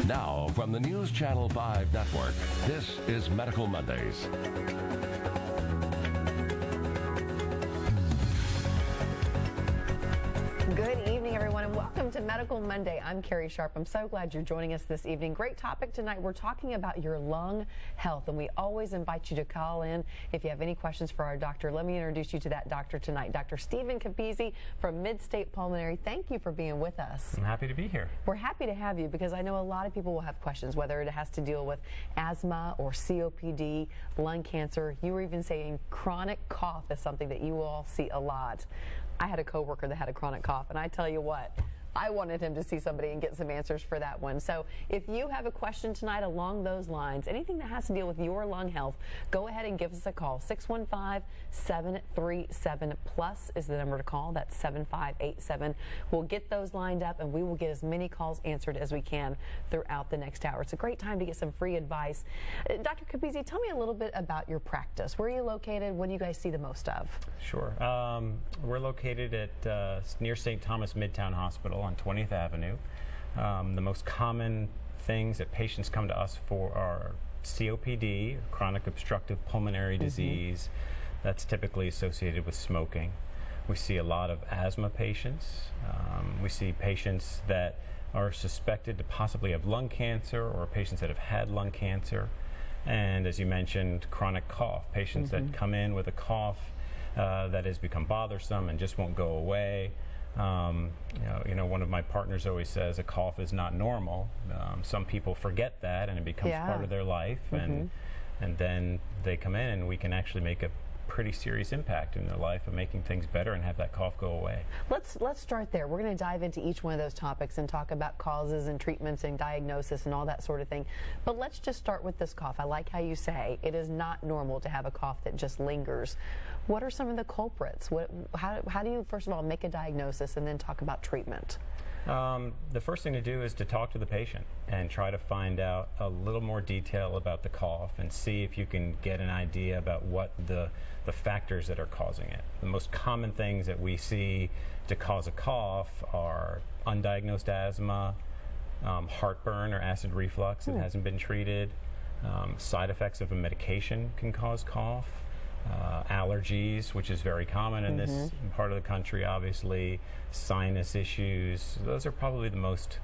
Now, from the News Channel 5 network, this is Medical Mondays. Good evening, everyone, and welcome to Medical Monday. I'm Carrie Sharp. I'm so glad you're joining us this evening. Great topic tonight. We're talking about your lung health, and we always invite you to call in if you have any questions for our doctor. Let me introduce you to that doctor tonight, Dr. Stephen Capizzi from Mid-State Pulmonary. Thank you for being with us. I'm happy to be here. We're happy to have you because I know a lot of people will have questions, whether it has to deal with asthma or COPD, lung cancer. You were even saying chronic cough is something that you all see a lot. I had a coworker that had a chronic cough, and I tell you what, I wanted him to see somebody and get some answers for that one. So if you have a question tonight along those lines, anything that has to deal with your lung health, go ahead and give us a call. 615-737-PLUS is the number to call. That's 7587. We'll get those lined up, and we will get as many calls answered as we can throughout the next hour. It's a great time to get some free advice. Dr. Capizzi, tell me a little bit about your practice. Where are you located? What do you guys see the most of? Sure. We're located at near St. Thomas Midtown Hospital on 20th Avenue. The most common things that patients come to us for are COPD, chronic obstructive pulmonary disease. That's typically associated with smoking. We see a lot of asthma patients. We see patients that are suspected to possibly have lung cancer or patients that have had lung cancer. And as you mentioned, chronic cough, patients that come in with a cough that has become bothersome and just won't go away. One of my partners always says a cough is not normal. Some people forget that, and it becomes part of their life, and then they come in, and we can actually make a pretty serious impact in their life of making things better and have that cough go away. Let's start there. We're going to dive into each one of those topics and talk about causes and treatments and diagnosis and all that sort of thing. But let's just start with this cough. I like how you say it is not normal to have a cough that just lingers. What are some of the culprits? How do you, first of all, make a diagnosis and then talk about treatment? The first thing to do is to talk to the patient and try to find out a little more detail about the cough and see if you can get an idea about what the factors that are causing it. The most common things that we see to cause a cough are undiagnosed asthma, heartburn or acid reflux that hasn't been treated, side effects of a medication can cause cough, allergies, which is very common in this part of the country, obviously, sinus issues. Those are probably the most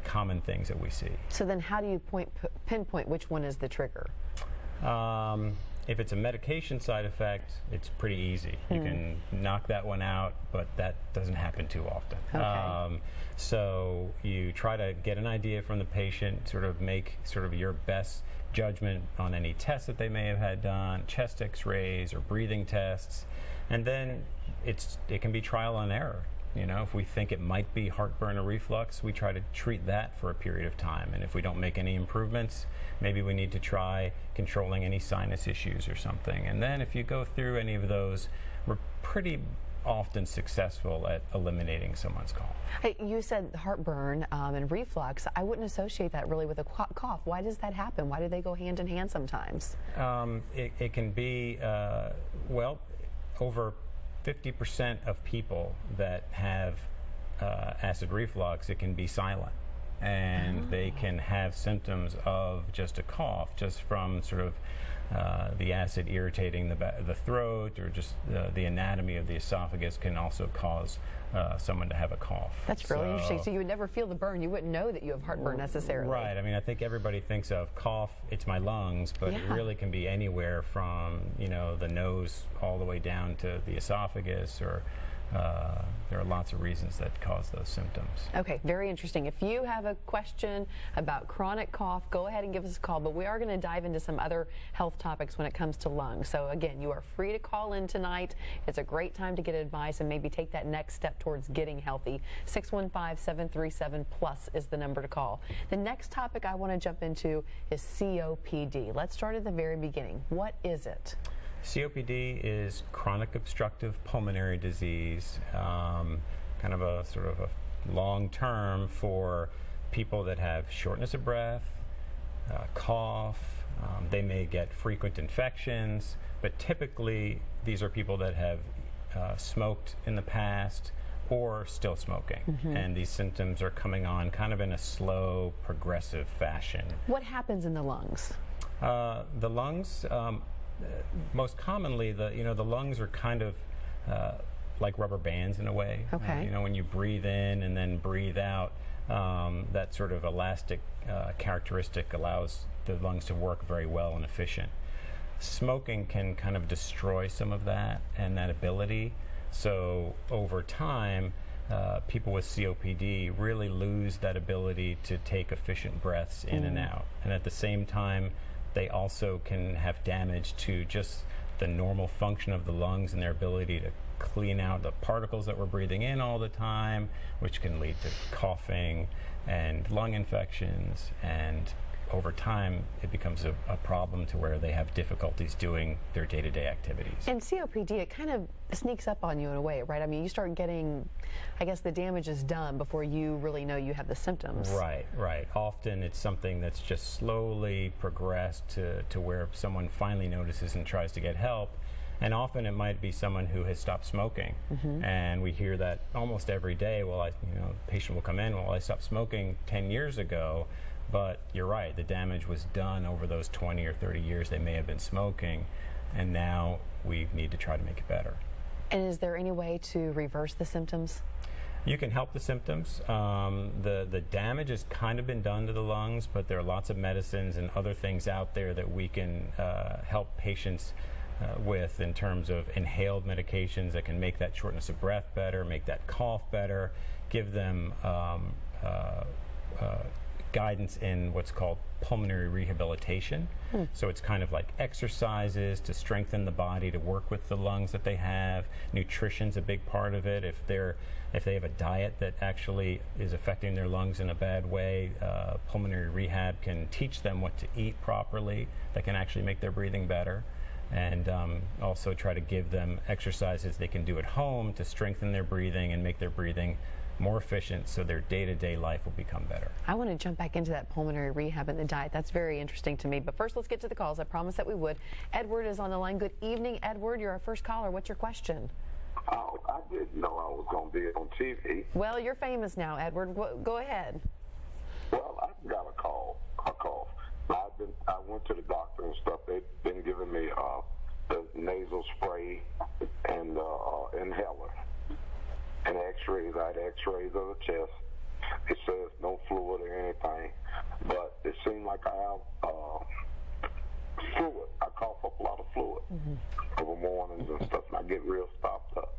common things that we see. So then how do you pinpoint which one is the trigger? If it's a medication side effect, it's pretty easy. You can knock that one out, but that doesn't happen too often. Okay. So you try to get an idea from the patient, sort of make sort of your best judgment on any tests that they may have had done, chest x-rays or breathing tests, and then it can be trial and error. You know, if we think it might be heartburn or reflux, we try to treat that for a period of time. And if we don't make any improvements, maybe we need to try controlling any sinus issues or something. And then if you go through any of those, we're pretty often successful at eliminating someone's cough. Hey, you said heartburn and reflux. I wouldn't associate that really with a cough. Why does that happen? Why do they go hand in hand sometimes? It can be, over 50% of people that have acid reflux, it can be silent. And they can have symptoms of just a cough, just from sort of the acid irritating the throat, or just the anatomy of the esophagus can also cause someone to have a cough. That's really interesting. So you would never feel the burn. You wouldn't know that you have heartburn necessarily. Right. I mean, I think everybody thinks of cough, it's my lungs, but it really can be anywhere from, the nose all the way down to the esophagus, or there are lots of reasons that cause those symptoms. Okay, very interesting. If you have a question about chronic cough, go ahead and give us a call. But we are going to dive into some other health topics when it comes to lungs. So again, you are free to call in tonight. It's a great time to get advice and maybe take that next step towards getting healthy. 615-737-PLUS is the number to call. The next topic I want to jump into is COPD. Let's start at the very beginning. What is it? COPD is chronic obstructive pulmonary disease, kind of a sort of a long term for people that have shortness of breath, cough. They may get frequent infections, but typically these are people that have smoked in the past, or still smoking. And these symptoms are coming on kind of in a slow, progressive fashion. What happens in the lungs? The lungs, most commonly, the lungs are kind of like rubber bands in a way. Okay. When you breathe in and then breathe out, that sort of elastic characteristic allows the lungs to work very well and efficient. Smoking can kind of destroy some of that and that ability. So over time, people with COPD really lose that ability to take efficient breaths in and out. And at the same time, they also can have damage to just the normal function of the lungs and their ability to clean out the particles that we're breathing in all the time, which can lead to coughing and lung infections. And over time, it becomes a problem to where they have difficulties doing their day-to-day activities. And COPD, it kind of sneaks up on you in a way, right? I mean, you start getting, I guess the damage is done before you really know you have the symptoms. Right. Often it's something that's just slowly progressed to where someone finally notices and tries to get help. And often it might be someone who has stopped smoking. And we hear that almost every day. Well, the patient will come in, well, I stopped smoking 10 years ago. But you're right, the damage was done over those 20 or 30 years they may have been smoking, and now we need to try to make it better. And is there any way to reverse the symptoms? You can help the symptoms. The damage has kind of been done to the lungs, but there are lots of medicines and other things out there that we can help patients with in terms of inhaled medications that can make that shortness of breath better, make that cough better, give them guidance in what's called pulmonary rehabilitation. So it's kind of like exercises to strengthen the body to work with the lungs that they have. Nutrition's a big part of it. If they have a diet that actually is affecting their lungs in a bad way, pulmonary rehab can teach them what to eat properly that can actually make their breathing better. And also try to give them exercises they can do at home to strengthen their breathing and make their breathing more efficient so their day-to-day life will become better. I want to jump back into that pulmonary rehab and the diet. That's very interesting to me. But first, let's get to the calls. I promised that we would. Edward is on the line. Good evening, Edward. You're our first caller. What's your question? Oh, I didn't know I was going to be on TV. Well, you're famous now, Edward. Go ahead. Well, I got a cough. I went to the doctor and stuff. They've been giving me the nasal spray and inhaler. And x-rays, I had x-rays of the chest. It says no fluid or anything, but it seemed like I have fluid. I cough up a lot of fluid over mornings and stuff, and I get real stopped up.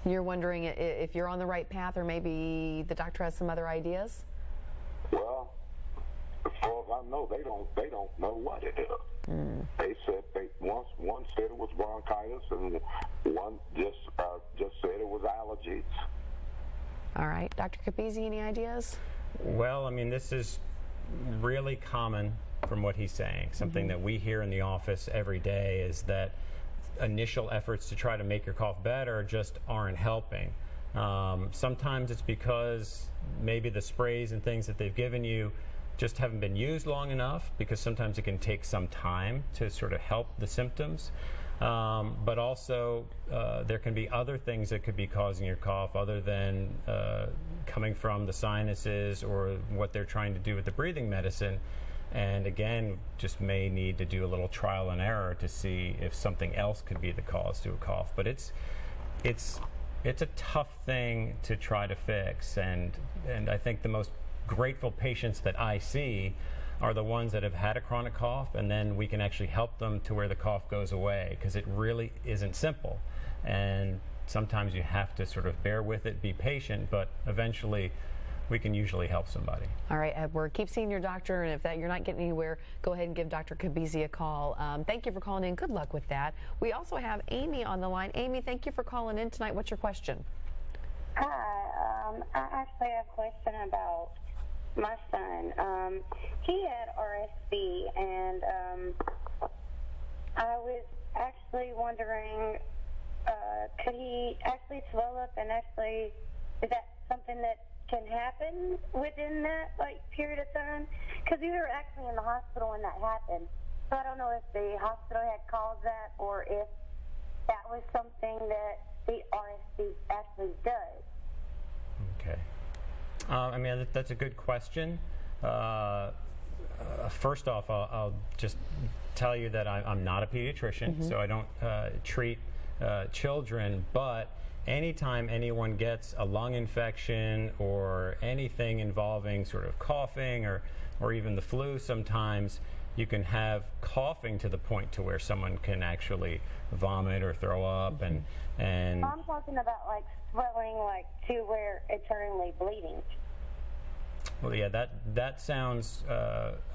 You're wondering if you're on the right path, or maybe the doctor has some other ideas? Well, as far as I know, they don't know what it is. They said one said it was bronchitis, and one just said it was allergies. All right, Dr. Capizzi, any ideas? Well, I mean, this is really common from what he's saying. Something that we hear in the office every day is that initial efforts to try to make your cough better just aren't helping. Sometimes it's because maybe the sprays and things that they've given you just haven't been used long enough, because sometimes it can take some time to sort of help the symptoms. But also there can be other things that could be causing your cough other than coming from the sinuses or what they're trying to do with the breathing medicine. And again, just may need to do a little trial and error to see if something else could be the cause to a cough. But it's a tough thing to try to fix, and I think the most grateful patients that I see are the ones that have had a chronic cough, and then we can actually help them to where the cough goes away, because it really isn't simple. And sometimes you have to sort of bear with it, be patient, but eventually we can usually help somebody. All right, Edward, keep seeing your doctor, and if you're not getting anywhere, go ahead and give Dr. Capizzi a call. Thank you for calling in. Good luck with that. We also have Amy on the line. Amy, thank you for calling in tonight. What's your question? Hi, I actually have a question about my son. He had RSV, and I was actually wondering, could he actually swell up, and actually, is that something that can happen within that period of time? Because we were actually in the hospital when that happened, so I don't know if the hospital had caused that, or if that was something that the RSV actually does. Okay. I mean, that's a good question. First off, I'll just tell you that I'm not a pediatrician, so I don't treat children, but anytime anyone gets a lung infection or anything involving sort of coughing or even the flu, sometimes you can have coughing to the point to where someone can actually vomit or throw up, and I'm talking about like swelling, like to where eternally bleeding. Well, yeah, that sounds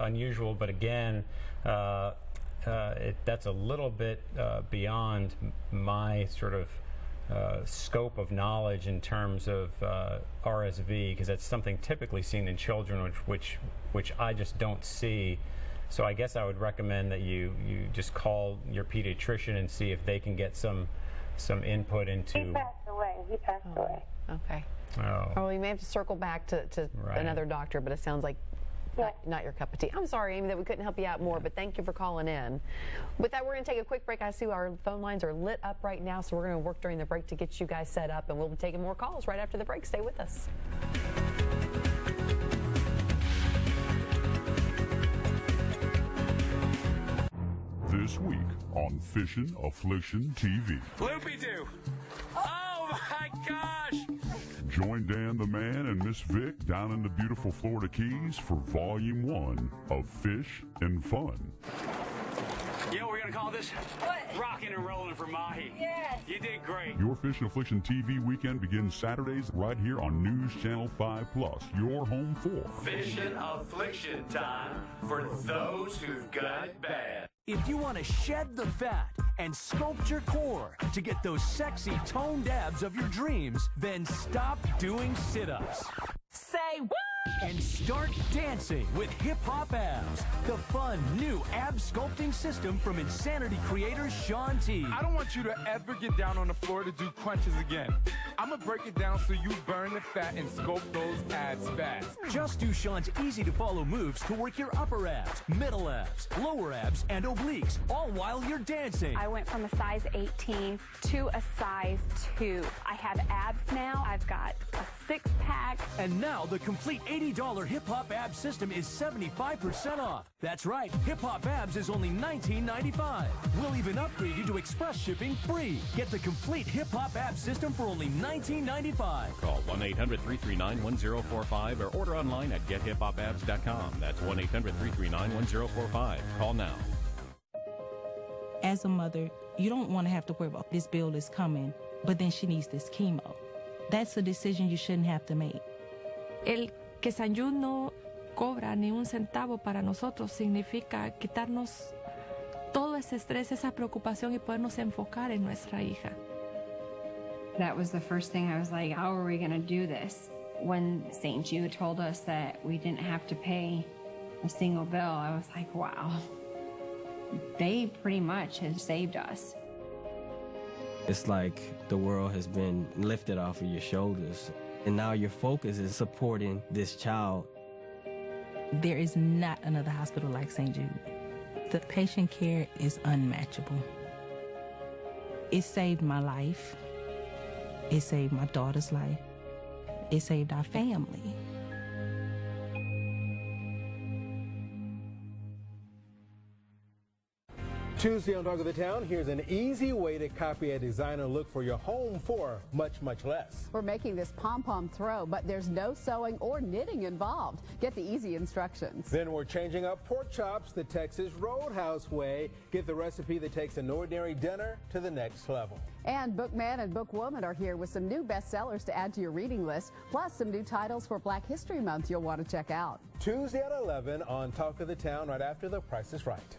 unusual, but again, that's a little bit beyond my sort of scope of knowledge in terms of RSV, because that's something typically seen in children, which I just don't see. So I guess I would recommend that you just call your pediatrician and see if they can get some input into. He passed away. Okay. Oh. Well, you may have to circle back to Right. another doctor, but it sounds like not your cup of tea. I'm sorry, Amy, that we couldn't help you out more, but thank you for calling in. With that, we're going to take a quick break. I see our phone lines are lit up right now, so we're going to work during the break to get you guys set up, and we'll be taking more calls right after the break. Stay with us. This week on Fishin' Affliction TV. Loopy-doo! Oh my gosh! Join Dan the Man and Miss Vic down in the beautiful Florida Keys for Volume 1 of Fish and Fun. You know what we're gonna call this? What? Rockin' and Rollin' for Mahi. Yes. You did great. Your Fishin' Affliction TV weekend begins Saturdays right here on News Channel 5 Plus, your home for Fishin' Affliction time for those who've got it bad. If you want to shed the fat and sculpt your core to get those sexy toned abs of your dreams, then stop doing sit-ups. Say what? And start dancing with Hip Hop Abs, the fun new ab sculpting system from Insanity creator Sean T. I don't want you to ever get down on the floor to do crunches again. I'm gonna break it down so you burn the fat and sculpt those abs fast. Just do Sean's easy-to-follow moves to work your upper abs, middle abs, lower abs, and obliques, all while you're dancing. I went from a size 18 to a size 2. I have abs now. I've got a six-pack. And now the complete $80 Hip Hop Abs system is 75% off. That's right, Hip Hop Abs is only $19.95. We'll even upgrade you to express shipping free. Get the complete Hip Hop Abs system for only $19.95. Call 1-800-339-1045 or order online at gethiphopabs.com. That's 1-800-339-1045. Call now. As a mother, you don't want to have to worry about this bill is coming, but then she needs this chemo. That's a decision you shouldn't have to make. El que San Jude no cobra ni un centavo para nosotros significa quitarnos todo ese estrés, esa preocupación y podernos enfocar en nuestra hija. That was the first thing I was like, how are we going to do this? When St. Jude told us that we didn't have to pay a single bill, I was like, wow. They pretty much have saved us. It's like the world has been lifted off of your shoulders, and now your focus is supporting this child. There is not another hospital like St. Jude. The patient care is unmatchable. It saved my life. It saved my daughter's life. It saved our family. Tuesday on Talk of the Town, here's an easy way to copy a designer look for your home for much, much less. We're making this pom-pom throw, but there's no sewing or knitting involved. Get the easy instructions. Then we're changing up pork chops the Texas Roadhouse way. Get the recipe that takes an ordinary dinner to the next level. And Bookman and Bookwoman are here with some new bestsellers to add to your reading list, plus some new titles for Black History Month you'll want to check out. Tuesday at 11 on Talk of the Town, right after The Price is Right.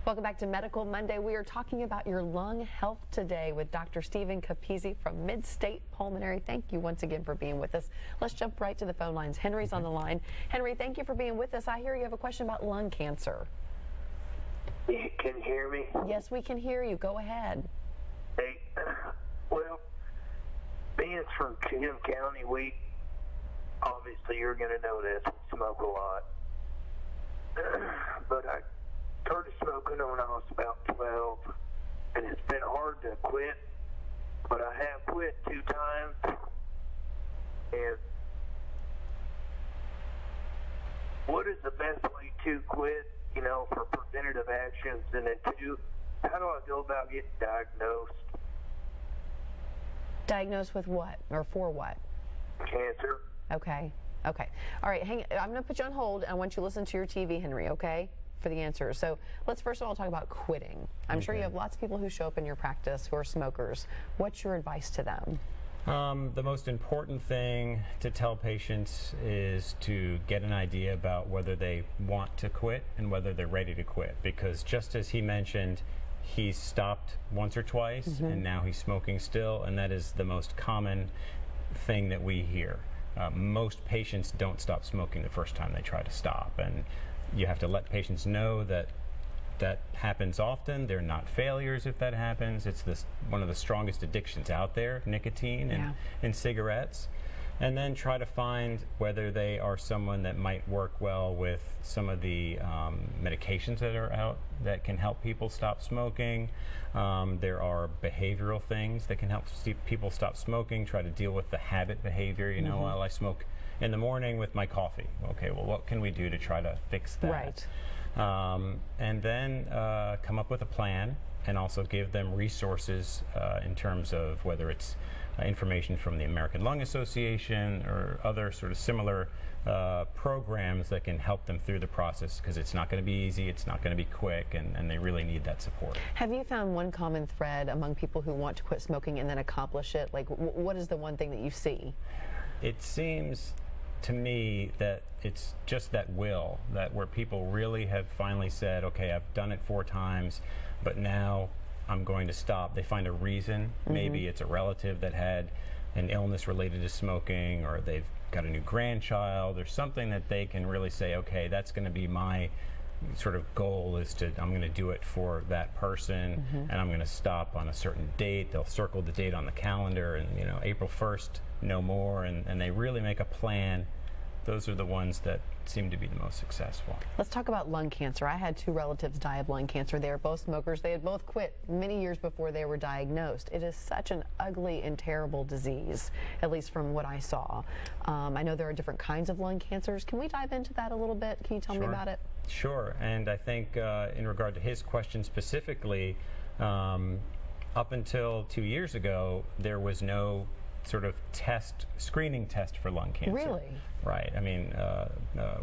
Welcome back to Medical Monday. We are talking about your lung health today with Dr. Stephen Capizzi from Mid-State Pulmonary. Thank you once again for being with us. Let's jump right to the phone lines. Henry's on the line. Henry, thank you for being with us. I hear you have a question about lung cancer. Can you hear me? Yes, we can hear you. Go ahead. Hey, well, being from Cheatham County, obviously you're going to know this, we smoke a lot. But I started smoking when I was about 12, and it's been hard to quit but I have quit 2 times. And what is the best way to quit, you know, for preventative actions? And then 2, how do I go about getting diagnosed? Diagnosed with what, or for what? Cancer. Okay. Okay. All right. I'm going to put you on hold. I want you to listen to your TV, Henry, okay, for the answers. So let's first of all talk about quitting. I'm sure you have lots of people who show up in your practice who are smokers. What's your advice to them? The most important thing to tell patients is to get an idea about whether they want to quit and whether they're ready to quit. Because just as he mentioned, he's stopped once or twice, and now he's smoking still, and that is the most common thing that we hear. Most patients don't stop smoking the first time they try to stop, and you have to let patients know that that happens often. They're not failures if that happens. It's one of the strongest addictions out there, nicotine and cigarettes. And then try to find whether they are someone that might work well with some of the medications that are out that can help people stop smoking. There are behavioral things that can help people stop smoking, try to deal with the habit behavior. You know, well, I smoke in the morning with my coffee. Okay, well, what can we do to try to fix that? Right. And then come up with a plan and also give them resources in terms of whether it's information from the American Lung Association or other sort of similar programs that can help them through the process, because it's not going to be easy, it's not going to be quick, and they really need that support. Have you found one common thread among people who want to quit smoking and then accomplish it? Like, what is the one thing that you see? It seems to me that it's just that will, that where people really have finally said, okay, I've done it 4 times, but now I'm going to stop. They find a reason. Maybe it's a relative that had an illness related to smoking, or they've got a new grandchild, or something that they can really say, okay, that's going to be my sort of goal, is to, I'm going to do it for that person, and I'm going to stop on a certain date. They'll circle the date on the calendar, and, you know, April 1st, no more, and they really make a plan. Those are the ones that seem to be the most successful. Let's talk about lung cancer. I had 2 relatives die of lung cancer. They were both smokers. They had both quit many years before they were diagnosed. It is such an ugly and terrible disease, at least from what I saw. I know there are different kinds of lung cancers. Can we dive into that a little bit? Can you tell me about it? Sure. And I think in regard to his question specifically, up until 2 years ago, there was no sort of screening test for lung cancer. Really? Right. I mean,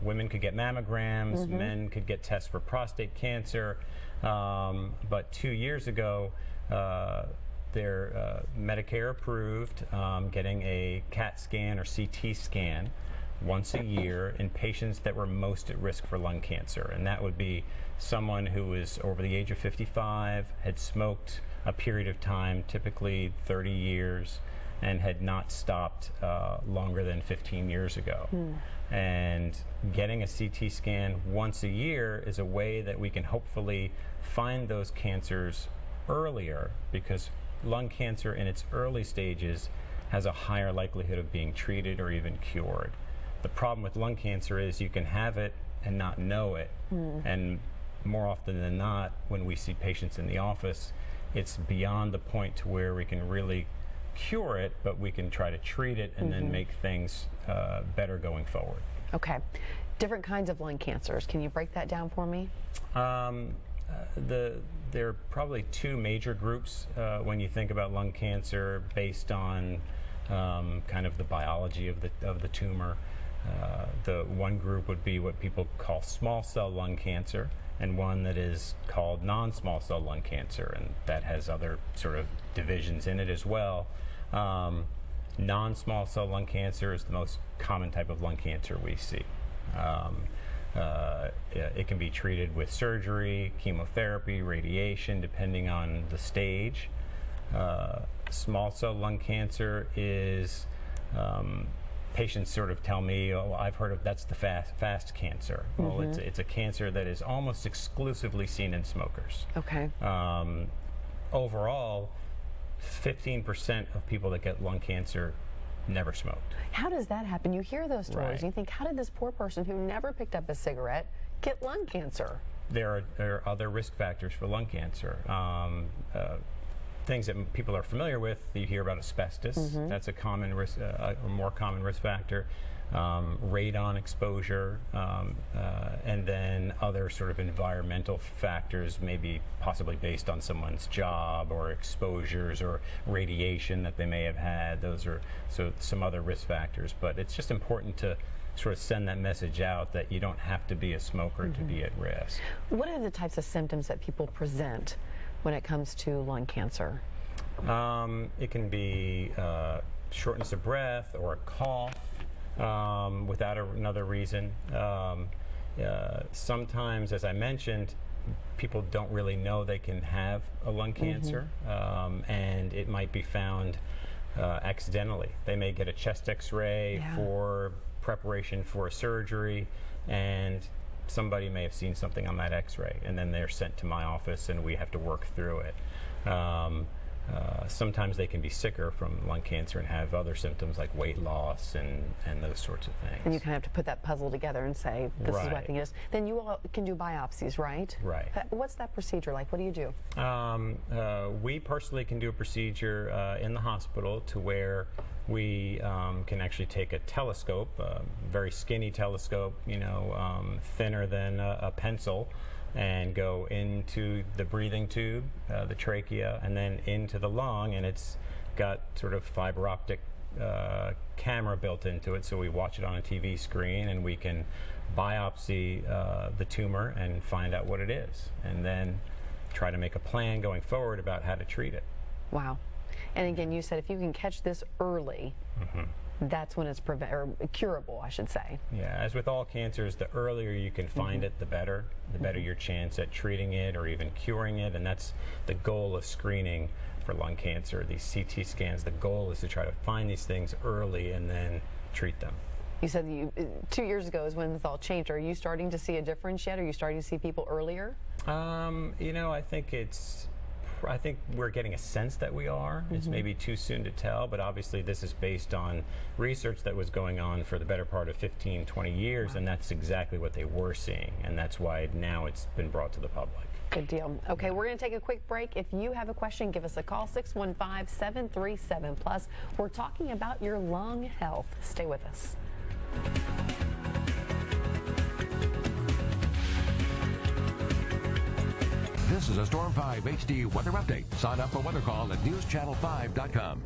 women could get mammograms, men could get tests for prostate cancer, but 2 years ago, they're Medicare approved getting a CAT scan or CT scan once a year in patients that were most at risk for lung cancer, and that would be someone who was over the age of 55, had smoked a period of time, typically 30 years, and had not stopped longer than 15 years ago. And getting a CT scan once a year is a way that we can hopefully find those cancers earlier, because lung cancer in its early stages has a higher likelihood of being treated or even cured. The problem with lung cancer is you can have it and not know it, and more often than not, when we see patients in the office, it's beyond the point to where we can really cure it, but we can try to treat it and then make things better going forward. Okay. Different kinds of lung cancers. Can you break that down for me? There are probably 2 major groups when you think about lung cancer, based on kind of the biology of the tumor. The one group would be what people call small cell lung cancer, and one that is called non-small cell lung cancer, and that has other sort of divisions in it as well. Non-small cell lung cancer is the most common type of lung cancer we see. It can be treated with surgery, chemotherapy, radiation, depending on the stage. Small cell lung cancer is, patients sort of tell me, oh, I've heard of, that's the fast cancer. Well, it's a cancer that is almost exclusively seen in smokers. Okay. Overall, 15% of people that get lung cancer never smoked. How does that happen? You hear those stories and you think, how did this poor person who never picked up a cigarette get lung cancer? There are other risk factors for lung cancer. things that people are familiar with, you hear about asbestos. That's a common risk, a more common risk factor. Radon exposure, and then other sort of environmental factors, maybe possibly based on someone's job or exposures or radiation that they may have had. Those are some other risk factors. But it's just important to sort of send that message out that you don't have to be a smoker to be at risk. What are the types of symptoms that people present when it comes to lung cancer? It can be shortness of breath or a cough. Without another reason. Sometimes, as I mentioned, people don't really know they can have a lung cancer, and it might be found accidentally. They may get a chest x-ray for preparation for a surgery, and somebody may have seen something on that x-ray, and then they're sent to my office and we have to work through it. Sometimes they can be sicker from lung cancer and have other symptoms like weight loss and those sorts of things. And you kind of have to put that puzzle together and say, this is what I think it is. Then you all can do biopsies, right? Right. What's that procedure like? What do you do? We personally can do a procedure in the hospital to where we can actually take a telescope, a very skinny telescope, thinner than a pencil, and go into the breathing tube, the trachea, and then into the lung, and it's got sort of fiber optic camera built into it, so we watch it on a TV screen and we can biopsy the tumor and find out what it is, and then try to make a plan going forward about how to treat it. Wow. And again, you said if you can catch this early, that's when it's curable, I should say. Yeah, as with all cancers, the earlier you can find it, the better your chance at treating it or even curing it, and that's the goal of screening for lung cancer. These CT scans, the goal is to try to find these things early and then treat them. You said 2 years ago is when this all changed. Are you starting to see a difference yet? Are you starting to see people earlier? I think we're getting a sense that we are. It's maybe too soon to tell, but obviously this is based on research that was going on for the better part of 15, 20 years, and that's exactly what they were seeing, and that's why now it's been brought to the public. Good deal. Okay, we're going to take a quick break. If you have a question, give us a call, 615-737-PLUS. We're talking about your lung health. Stay with us. This is a Storm 5 HD weather update. Sign up for Weather Call at newschannel5.com.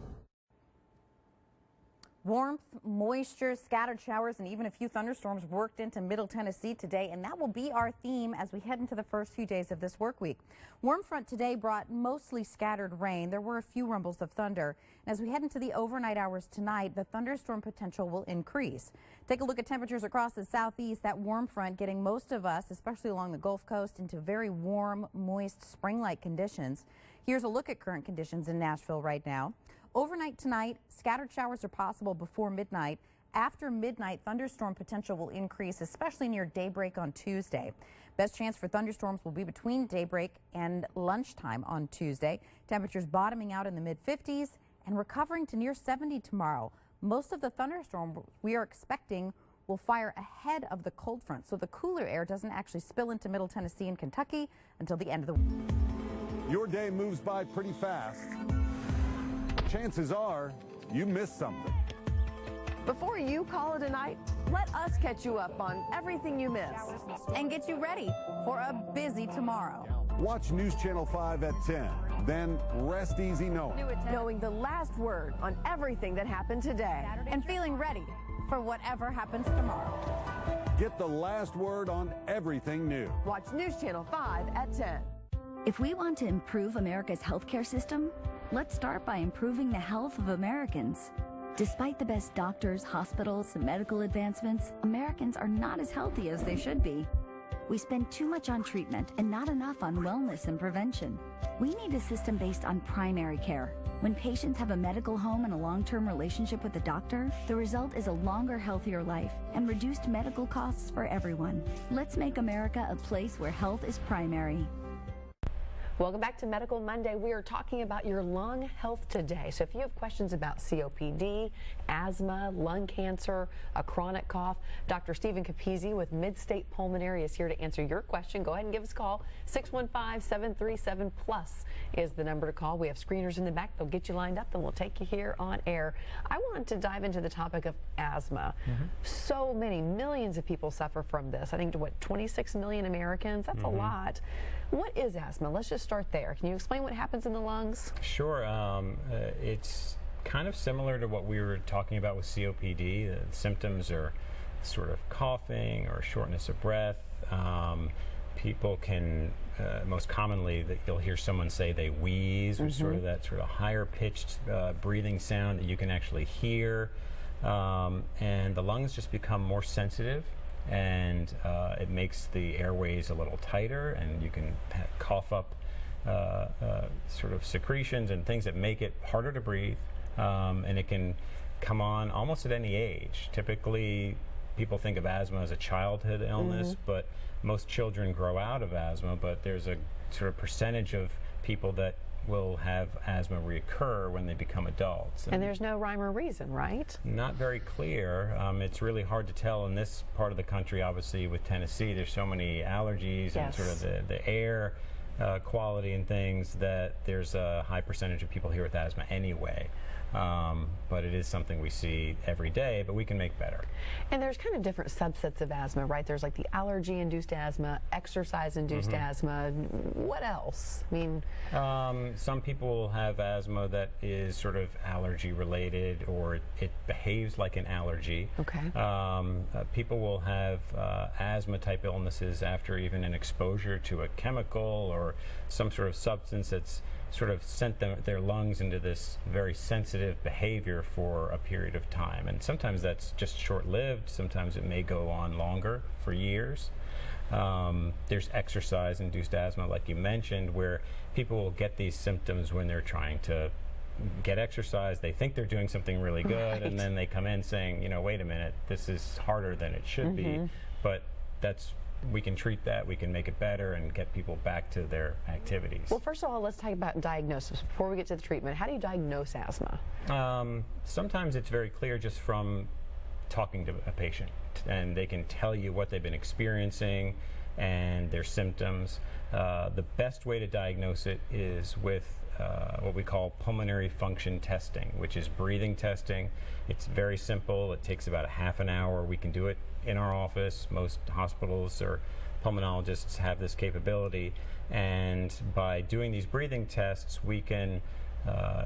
Warmth, moisture, scattered showers, and even a few thunderstorms worked into Middle Tennessee today, and that will be our theme as we head into the first few days of this work week. Warm front today brought mostly scattered rain. There were a few rumbles of thunder. And as we head into the overnight hours tonight, the thunderstorm potential will increase. Take a look at temperatures across the southeast. That warm front getting most of us, especially along the Gulf Coast, into very warm, moist, spring-like conditions. Here's a look at current conditions in Nashville right now. Overnight tonight, scattered showers are possible before midnight. After midnight, thunderstorm potential will increase, especially near daybreak on Tuesday. Best chance for thunderstorms will be between daybreak and lunchtime on Tuesday. Temperatures bottoming out in the mid-50s and recovering to near 70 tomorrow. Most of the thunderstorm we are expecting will fire ahead of the cold front, so the cooler air doesn't actually spill into Middle Tennessee and Kentucky until the end of the week. Your day moves by pretty fast. Chances are you missed something. Before you call it a night, let us catch you up on everything you missed and get you ready for a busy tomorrow. Watch News Channel 5 at 10. Then rest easy knowing the last word on everything that happened today. And feeling ready for whatever happens tomorrow. Get the last word on everything new. Watch News Channel 5 at 10. If we want to improve America's healthcare system, let's start by improving the health of Americans. Despite the best doctors, hospitals, and medical advancements, Americans are not as healthy as they should be. We spend too much on treatment and not enough on wellness and prevention. We need a system based on primary care. When patients have a medical home and a long-term relationship with a doctor, the result is a longer, healthier life and reduced medical costs for everyone. Let's make America a place where health is primary. Welcome back to Medical Monday. We are talking about your lung health today. So if you have questions about COPD, asthma, lung cancer, a chronic cough, Dr. Stephen Capizzi with Midstate Pulmonary is here to answer your question. Go ahead and give us a call. 615-737-PLUS is the number to call. We have screeners in the back. They'll get you lined up, and we'll take you here on air. I wanted to dive into the topic of asthma. So many, millions of people suffer from this. I think, what, 26 million Americans? That's a lot. What is asthma? Let's just start there. Can you explain what happens in the lungs? Sure. It's kind of similar to what we were talking about with COPD. The symptoms are sort of coughing or shortness of breath. People can, most commonly, that you'll hear someone say they wheeze, which is sort of that sort of higher pitched breathing sound that you can actually hear. And the lungs just become more sensitive, and it makes the airways a little tighter, and you can cough up sort of secretions and things that make it harder to breathe. And it can come on almost at any age. Typically, people think of asthma as a childhood illness, but most children grow out of asthma, but there's a sort of percentage of people that will have asthma reoccur when they become adults. And there's no rhyme or reason, right? Not very clear. It's really hard to tell in this part of the country. Obviously, with Tennessee, there's so many allergies and sort of the air quality and things that there's a high percentage of people here with asthma anyway. But it is something we see every day, but we can make better. And there's kind of different subsets of asthma, right? There's like the allergy-induced asthma, exercise-induced asthma. What else? I mean, some people will have asthma that is sort of allergy-related, or it behaves like an allergy. Okay. People will have asthma-type illnesses after even an exposure to a chemical or some sort of substance that's sort of sent their lungs into this very sensitive behavior for a period of time. And sometimes that's just short-lived. Sometimes it may go on longer, for years. There's exercise-induced asthma, like you mentioned, where people will get these symptoms when they're trying to get exercise. They think they're doing something really good, and then they come in saying, you know, wait a minute, this is harder than it should be. But we can treat that, we can make it better and get people back to their activities. Well, first of all, let's talk about diagnosis before we get to the treatment. How do you diagnose asthma? Sometimes it's very clear just from talking to a patient, and they can tell you what they've been experiencing and their symptoms. The best way to diagnose it is with what we call pulmonary function testing, which is breathing testing. It's very simple. It takes about a half an hour. We can do it in our office. Most hospitals or pulmonologists have this capability, and by doing these breathing tests, we can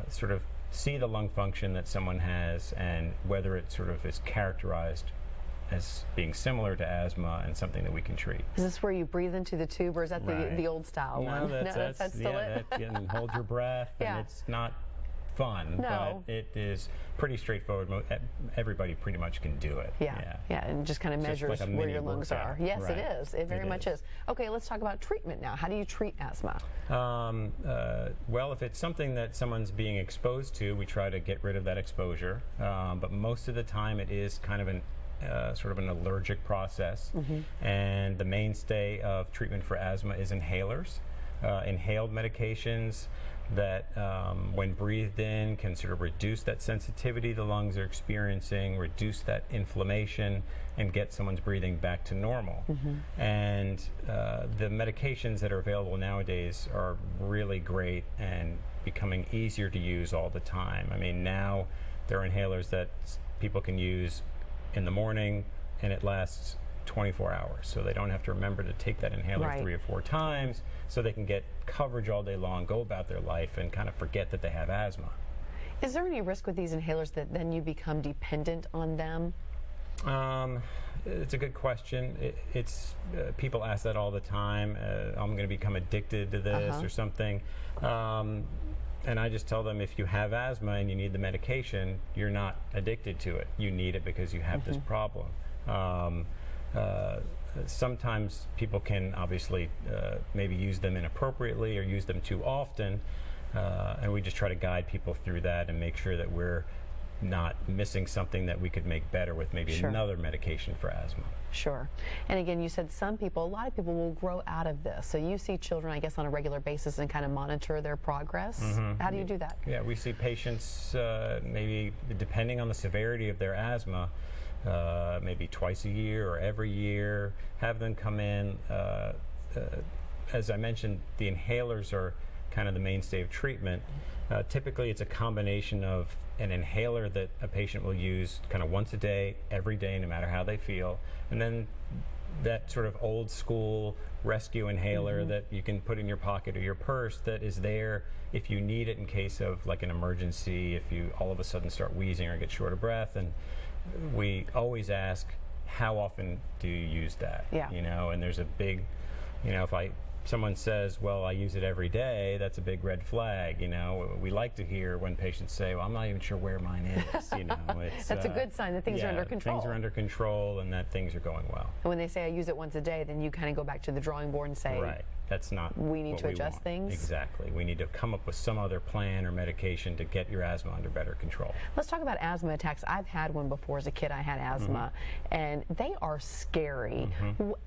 sort of see the lung function that someone has and whether it sort of is characterized as being similar to asthma and something that we can treat. Is this where you breathe into the tube, or is that the old style one? That's still it? And hold your breath, and it's not fun, but it is pretty straightforward. Everybody pretty much can do it. Yeah, and just kind of measures like where your lungs are. Yes, it is. It very much is. Okay, let's talk about treatment now. How do you treat asthma? Well, if it's something that someone's being exposed to, we try to get rid of that exposure. But most of the time it is kind of sort of an allergic process. And the mainstay of treatment for asthma is inhalers. Inhaled medications that when breathed in can sort of reduce that sensitivity the lungs are experiencing, reduce that inflammation, and get someone's breathing back to normal. And the medications that are available nowadays are really great and becoming easier to use all the time. I mean, now there are inhalers that people can use in the morning, and it lasts 24 hours, so they don't have to remember to take that inhaler 3 or 4 times, so they can get coverage all day long, go about their life, and kind of forget that they have asthma. Is there any risk with these inhalers that then you become dependent on them? It's a good question. People ask that all the time. I'm going to become addicted to this or something. And I just tell them, if you have asthma and you need the medication, you're not addicted to it. You need it because you have this problem. Sometimes people can obviously maybe use them inappropriately or use them too often, and we just try to guide people through that and make sure that we're not missing something that we could make better with maybe another medication for asthma. Sure. And again, you said a lot of people will grow out of this. So you see children, I guess, on a regular basis and kind of monitor their progress. How do you do that? Yeah, we see patients maybe depending on the severity of their asthma, maybe twice a year or every year, have them come in. As I mentioned, the inhalers are kind of the mainstay of treatment. Typically, it's a combination of an inhaler that a patient will use kind of once a day, every day, no matter how they feel, and then that sort of old school rescue inhaler that you can put in your pocket or your purse that is there if you need it in case of like an emergency, if you all of a sudden start wheezing or get short of breath. And we always ask, how often do you use that? You know, and there's a big, you know, if someone says, well, I use it every day, that's a big red flag. You know, we like to hear when patients say, well, I'm not even sure where mine is. You know, it's, that's a good sign that things are under control. Things are under control and that things are going well. And when they say I use it once a day, then you kind of go back to the drawing board and say, right, that's not we need to adjust things. Exactly. We need to come up with some other plan or medication to get your asthma under better control. Let's talk about asthma attacks. I've had one before as a kid. I had asthma, and they are scary.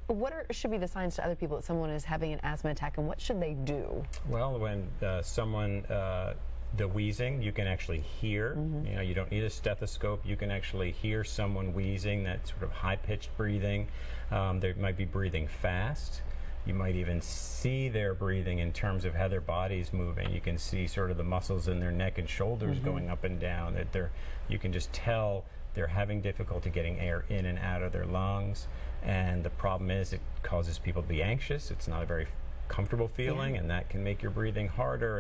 What should be the signs to other people that someone is having an asthma attack, and what should they do? Well, when someone the wheezing, you can actually hear. You know, you don't need a stethoscope. You can actually hear someone wheezing, that sort of high-pitched breathing. They might be breathing fast. You might even see their breathing in terms of how their body's moving. You can see sort of the muscles in their neck and shoulders going up and down. That you can just tell they're having difficulty getting air in and out of their lungs. And the problem is it causes people to be anxious. It's not a very comfortable feeling, and that can make your breathing harder.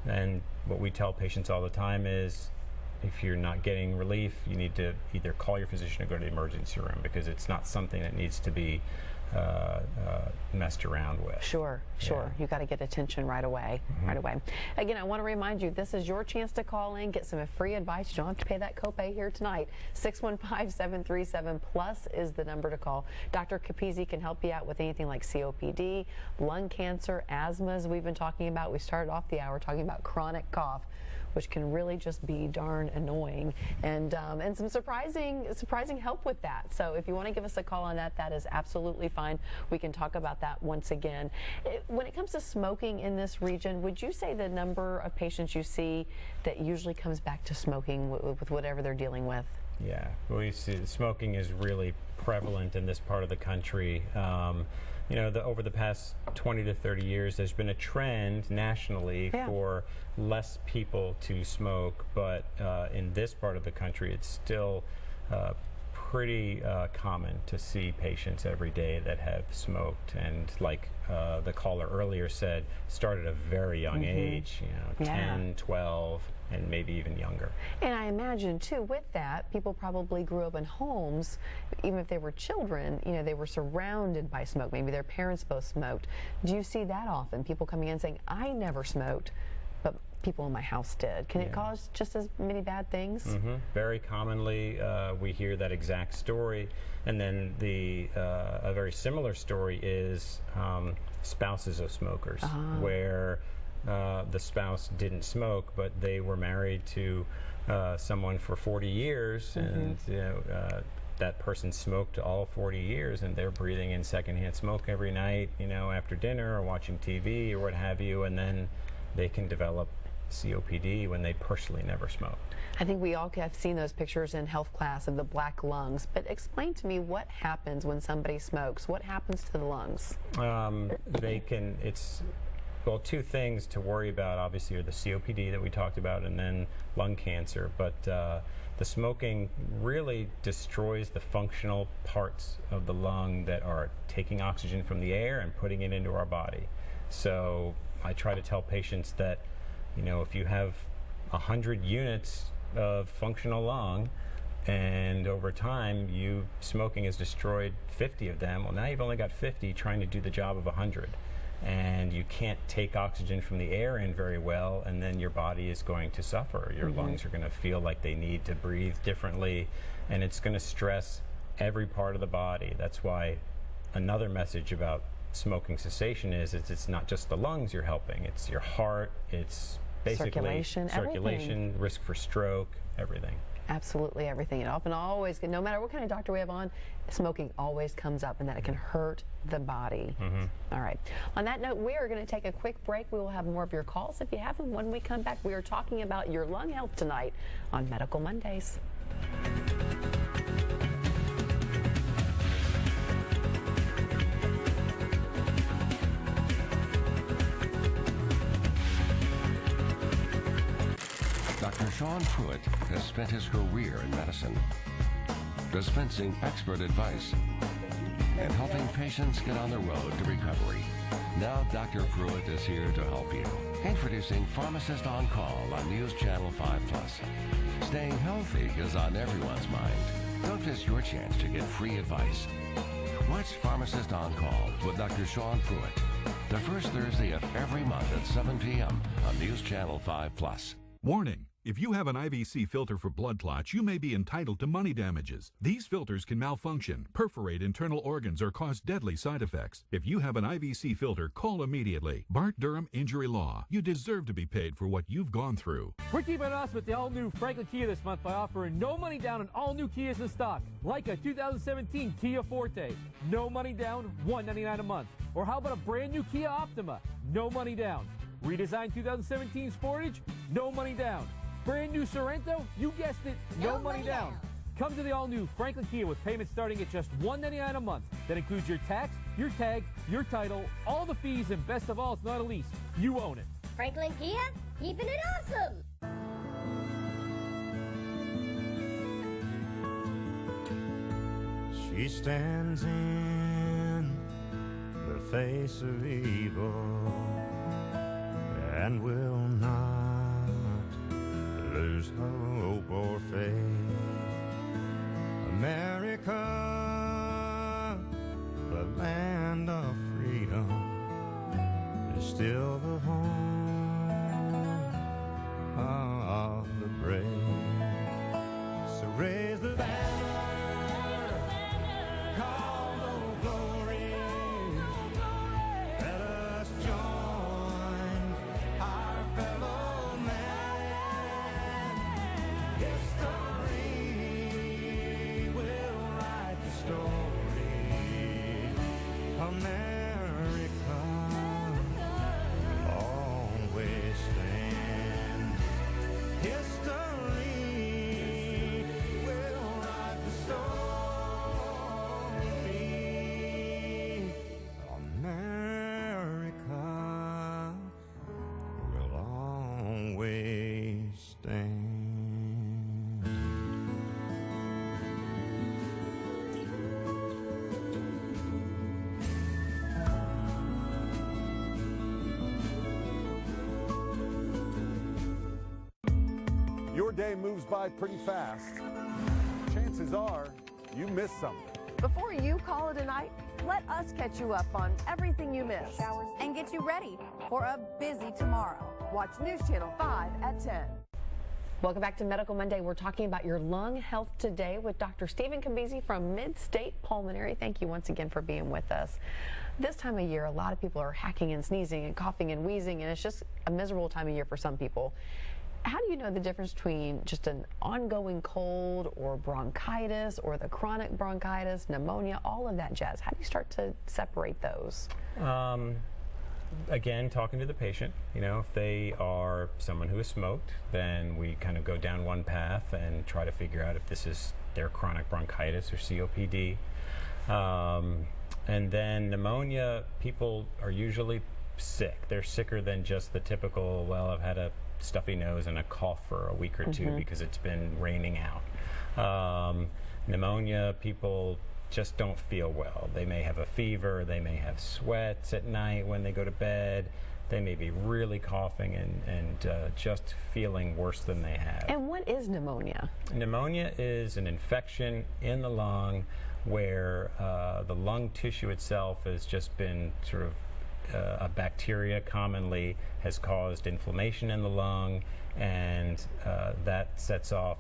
And what we tell patients all the time is, if you're not getting relief, you need to either call your physician or go to the emergency room, because it's not something that needs to be messed around with. Sure. You got to get attention right away. Again, I want to remind you, this is your chance to call in, get some free advice. You don't have to pay that copay here tonight. 615-737-PLUS is the number to call. Dr. Capizzi can help you out with anything like COPD, lung cancer, asthma, as we've been talking about. We started off the hour talking about chronic cough, which can really just be darn annoying, and some surprising help with that. So if you want to give us a call on that, that is absolutely fine. We can talk about that once again. When it comes to smoking in this region, would you say the number of patients you see that usually comes back to smoking with whatever they're dealing with? Yeah, we see smoking is really prevalent in this part of the country. You know, over the past 20 to 30 years, there's been a trend nationally for less people to smoke, but in this part of the country, it's still pretty common to see patients every day that have smoked, and like the caller earlier said, start at a very young age, you know, 10, 12, and maybe even younger. And I imagine too, with that, people probably grew up in homes, even if they were children, you know, they were surrounded by smoke. Maybe their parents both smoked. Do you see that often? People coming in saying, I never smoked, but people in my house did. Can it cause just as many bad things? Very commonly, we hear that exact story. And then a very similar story is spouses of smokers, where the spouse didn't smoke, but they were married to someone for 40 years, and that person smoked all 40 years, and they're breathing in secondhand smoke every night, you know, after dinner or watching TV or what have you, and then they can develop COPD when they personally never smoked. I think we all have seen those pictures in health class of the black lungs, but explain to me what happens when somebody smokes. What happens to the lungs? Well, two things to worry about, obviously, are the COPD that we talked about, and then lung cancer. But the smoking really destroys the functional parts of the lung that are taking oxygen from the air and putting it into our body. So I try to tell patients that, you know, if you have 100 units of functional lung, and over time smoking has destroyed 50 of them, well, now you've only got 50 trying to do the job of 100. And you can't take oxygen from the air in very well, and then your body is going to suffer. Your lungs are going to feel like they need to breathe differently, and it's going to stress every part of the body. That's why another message about smoking cessation is it's not just the lungs you're helping, it's your heart, it's basically circulation, risk for stroke, everything. Absolutely everything. It often always, no matter what kind of doctor we have on, smoking always comes up and that it can hurt the body. All right. On that note, we are going to take a quick break. We will have more of your calls if you have them. When we come back, we are talking about your lung health tonight on Medical Mondays. Dr. Sean Pruitt has spent his career in medicine, dispensing expert advice and helping patients get on the road to recovery. Now Dr. Pruitt is here to help you. Introducing Pharmacist on Call on News Channel 5+. Staying healthy is on everyone's mind. Don't miss your chance to get free advice. Watch Pharmacist on Call with Dr. Sean Pruitt, the first Thursday of every month at 7 p.m. on News Channel 5+. Warning. If you have an IVC filter for blood clots, you may be entitled to money damages. These filters can malfunction, perforate internal organs, or cause deadly side effects. If you have an IVC filter, call immediately. Bart Durham Injury Law. You deserve to be paid for what you've gone through. We're keeping us with the all-new Franklin Kia this month by offering no money down on all new Kias in stock, like a 2017 Kia Forte. No money down, $199 a month. Or how about a brand new Kia Optima? No money down. Redesigned 2017 Sportage? No money down. Brand new Sorrento? You guessed it, no money down. Come to the all-new Franklin Kia with payments starting at just $199 a month. That includes your tax, your tag, your title, all the fees, and best of all, it's not a lease. You own it. Franklin Kia, keeping it awesome. She stands in the face of evil and will not lose hope or faith. America, the land of freedom, is still the home of the brave. So raise the banner, call no glory. Let us join our fellow man. History will write the story. America will always stand. History will write the story. America will always stand. Your day moves by pretty fast. Chances are you missed something. Before you call it a night, let us catch you up on everything you missed. And get you ready for a busy tomorrow. Watch News Channel 5 at 10. Welcome back to Medical Monday. We're talking about your lung health today with Dr. Stephen Capizzi from Mid-State Pulmonary. Thank you once again for being with us. This time of year, a lot of people are hacking and sneezing and coughing and wheezing, and it's just a miserable time of year for some people. How do you know the difference between just an ongoing cold or bronchitis or the chronic bronchitis, pneumonia, all of that jazz? How do you start to separate those? Again, talking to the patient, you know, if they are someone who has smoked, then we kind of go down one path and try to figure out if this is their chronic bronchitis or COPD. And then pneumonia, people are usually sick. They're sicker than just the typical, well, I've had a stuffy nose and a cough for a week or two because it's been raining out. Pneumonia, people just don't feel well. They may have a fever, they may have sweats at night when they go to bed, they may be really coughing and just feeling worse than they have. And what is pneumonia? Pneumonia is an infection in the lung where the lung tissue itself has just been sort of a bacteria commonly has caused inflammation in the lung, and that sets off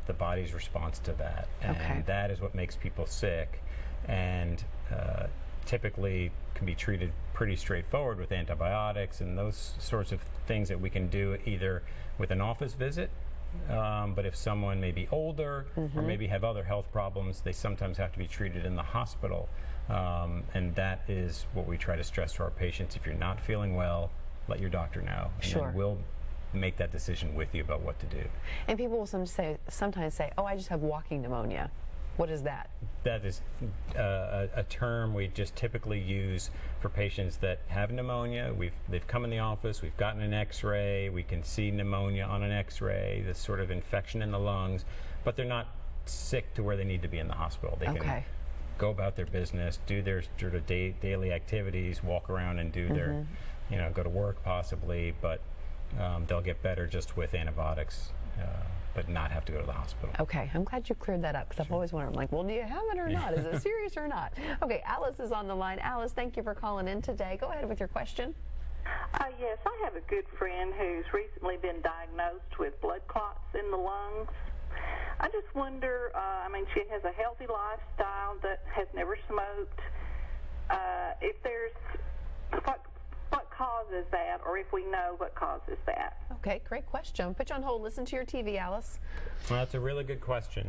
the body's response to that. And that is what makes people sick, and typically can be treated pretty straightforward with antibiotics and those sorts of things that we can do either with an office visit but if someone may be older or maybe have other health problems, they sometimes have to be treated in the hospital. And that is what we try to stress to our patients. If you're not feeling well, let your doctor know. And then we'll make that decision with you about what to do. And people will sometimes say, oh, I just have walking pneumonia. What is that? That is a term we just typically use for patients that have pneumonia. They've come in the office, we've gotten an x-ray, we can see pneumonia on an x-ray, this sort of infection in the lungs, but they're not sick to where they need to be in the hospital. They can go about their business, do their sort of daily activities, walk around and do their, go to work possibly, but they'll get better just with antibiotics. But not have to go to the hospital. Okay, I'm glad you cleared that up, because I've always wondered, like, well, do you have it or not? Is it serious or not? Okay, Alice is on the line. Alice, thank you for calling in today. Go ahead with your question. Yes, I have a good friend who's recently been diagnosed with blood clots in the lungs. I just wonder, she has a healthy lifestyle that has never smoked. If there's what causes that, or if we know what causes that. Okay, great question. I'll put you on hold. Listen to your TV, Alice. Well, that's a really good question.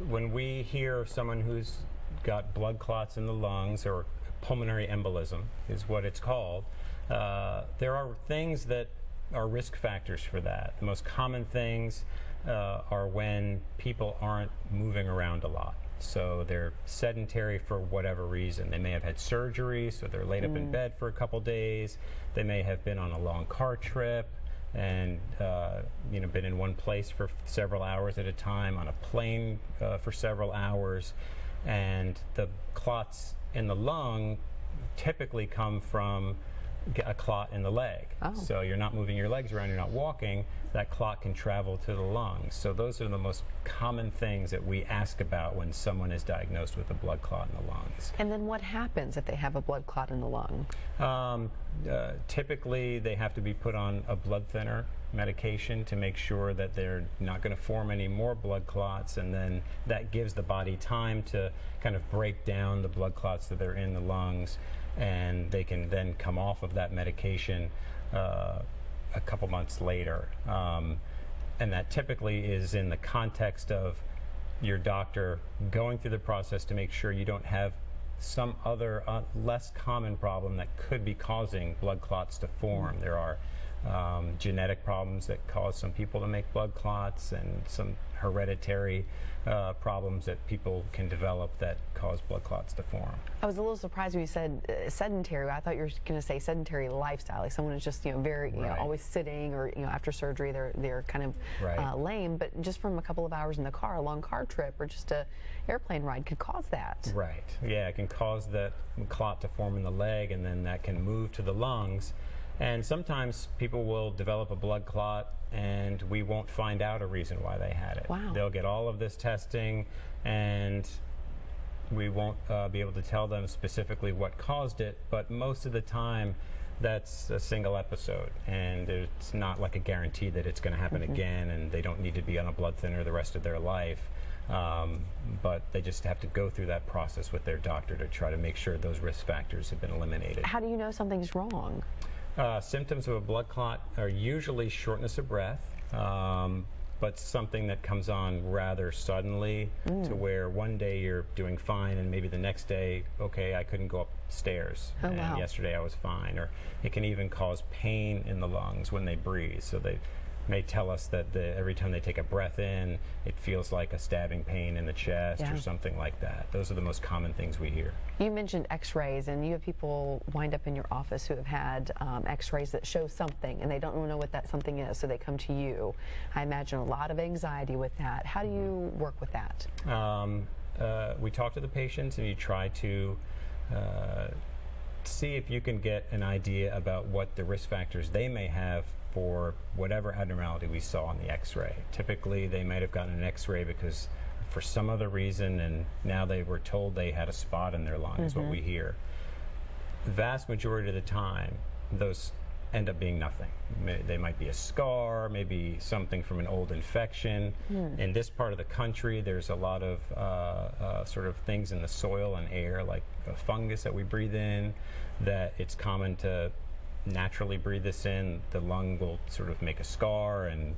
When we hear of someone who's got blood clots in the lungs, or pulmonary embolism is what it's called, there are things that are risk factors for that. The most common things are when people aren't moving around a lot. So they're sedentary for whatever reason. They may have had surgery, so they're laid up in bed for a couple days. They may have been on a long car trip and been in one place for several hours at a time, on a plane for several hours. And the clots in the lung typically come from a clot in the leg. So you're not moving your legs around, you're not walking, that clot can travel to the lungs. So those are the most common things that we ask about when someone is diagnosed with a blood clot in the lungs. And then what happens if they have a blood clot in the lung? Typically they have to be put on a blood thinner medication to make sure that they're not going to form any more blood clots, and then that gives the body time to kind of break down the blood clots that are in the lungs, and they can then come off of that medication a couple months later. And that typically is in the context of your doctor going through the process to make sure you don't have some other less common problem that could be causing blood clots to form. There are genetic problems that cause some people to make blood clots, and some hereditary problems that people can develop that cause blood clots to form. I was a little surprised when you said sedentary. I thought you were going to say sedentary lifestyle, like someone is just very always sitting, or after surgery they're kind of lame. But just from a couple of hours in the car, a long car trip, or just a airplane ride could cause that. Right. Yeah, it can cause that clot to form in the leg, and then that can move to the lungs. And sometimes people will develop a blood clot and we won't find out a reason why they had it. Wow. They'll get all of this testing and we won't be able to tell them specifically what caused it, but most of the time that's a single episode, and it's not like a guarantee that it's going to happen again, and they don't need to be on a blood thinner the rest of their life. But they just have to go through that process with their doctor to try to make sure those risk factors have been eliminated. How do you know something's wrong? Symptoms of a blood clot are usually shortness of breath, but something that comes on rather suddenly, to where one day you're doing fine and maybe the next day, okay, I couldn't go upstairs, and yesterday I was fine. Or it can even cause pain in the lungs when they breathe. So they may tell us that every time they take a breath in, it feels like a stabbing pain in the chest or something like that. Those are the most common things we hear. You mentioned x-rays, and you have people wind up in your office who have had x-rays that show something, and they don't know what that something is, so they come to you. I imagine a lot of anxiety with that. How do you work with that? We talk to the patients, and you try to see if you can get an idea about what the risk factors they may have for whatever abnormality we saw on the x-ray. Typically they might have gotten an x-ray because for some other reason, and now they were told they had a spot in their lung, is what we hear. The vast majority of the time those end up being nothing. They might be a scar, maybe something from an old infection. In this part of the country there's a lot of sort of things in the soil and air, like a fungus that we breathe in, that it's common to naturally breathe this in, the lung will sort of make a scar, and